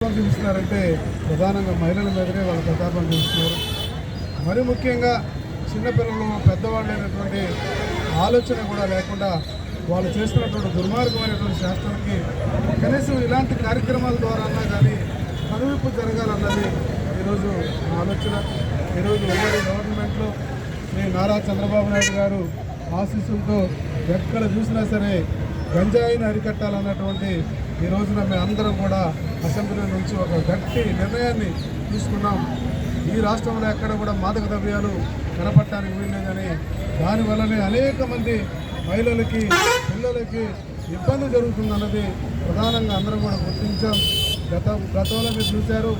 ప్రతాపం చూపిస్తున్నారంటే ప్రధానంగా మహిళల మీదనే వాళ్ళ ప్రతాపం చూపిస్తున్నారు. మరి ముఖ్యంగా చిన్నపిల్లలు పెద్దవాళ్ళైనటువంటి ఆలోచన కూడా లేకుండా వాళ్ళు చేస్తున్నటువంటి దుర్మార్గమైనటువంటి శాస్త్రానికి కనీసం ఇలాంటి కార్యక్రమాల ద్వారా అన్నా కానీ కనువిప్పు జరగాలన్నది ఈరోజు నా ఆలోచన. ఈరోజు ఉమ్మడి గవర్నమెంట్లో శ్రీ నారా చంద్రబాబు నాయుడు గారు ఆశీస్సులతో ఎక్కడ చూసినా సరే గంజాయిని అరికట్టాలన్నటువంటి ఈ రోజున మేము అందరం కూడా అసెంబ్లీ నుంచి ఒక గట్టి నిర్ణయాన్ని తీసుకున్నాం. ఈ రాష్ట్రంలో ఎక్కడ కూడా మాదక ద్రవ్యాలు కనపడటానికి వీల్లేదని, దానివల్లనే అనేక మంది మహిళలకి పిల్లలకి ఇబ్బంది జరుగుతుందన్నది ప్రధానంగా అందరం కూడా గుర్తించాం. గతంలో మీరు చూశారు,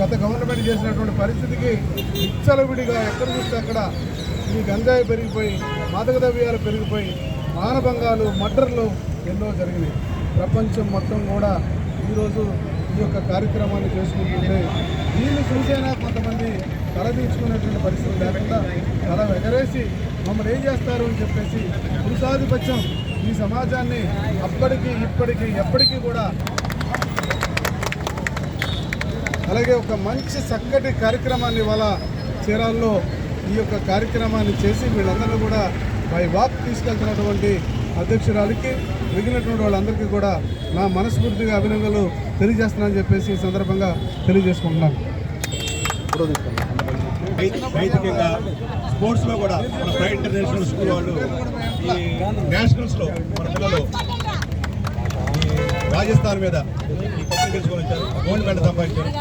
గత గవర్నమెంట్ చేసినటువంటి పరిస్థితికి విచ్చలవిడిగా ఎక్కడ చూస్తే అక్కడ ఈ గంజాయి పెరిగిపోయి మాదక ద్రవ్యాలు పెరిగిపోయి మానభంగాలు మర్డర్లు ఎన్నో జరిగినాయి. ప్రపంచం మొత్తం కూడా ఈరోజు ఈ యొక్క కార్యక్రమాన్ని చేసుకుంటుంటే దీన్ని చూసైనా కొంతమంది తలదించుకునేటువంటి పరిస్థితి లేకుండా తల ఎగరేసి మమ్మల్ని ఏం చేస్తారు అని చెప్పేసి పురుషాధిపత్యం ఈ సమాజాన్ని అప్పటికి ఇప్పటికీ ఎప్పటికీ కూడా. అలాగే ఒక మంచి చక్కటి కార్యక్రమాన్ని ఇవాళ చీరాల్లో ఈ యొక్క కార్యక్రమాన్ని చేసి వీళ్ళందరూ కూడా బై వాక్ తీసుకెళ్తున్నటువంటి అధ్యక్షురాలికి మిగిలినటువంటి వాళ్ళందరికీ కూడా నా మనస్ఫూర్తిగా అభినందనలు తెలియజేస్తున్నానని చెప్పేసి ఈ సందర్భంగా తెలియజేసుకుంటున్నాను. నైతికంగా స్పోర్ట్స్లో కూడా మన ప్రైవేట్ ఇంటర్నేషనల్ స్కూల్ వాళ్ళు ఈ నేషనల్స్లో మన పిల్లలు రాజస్థాన్ మీద ఈ కప్పు గెలుచుకొని వచ్చారు, గోల్డ్ మెడల్ సంపాదించారు.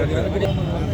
చేయండి.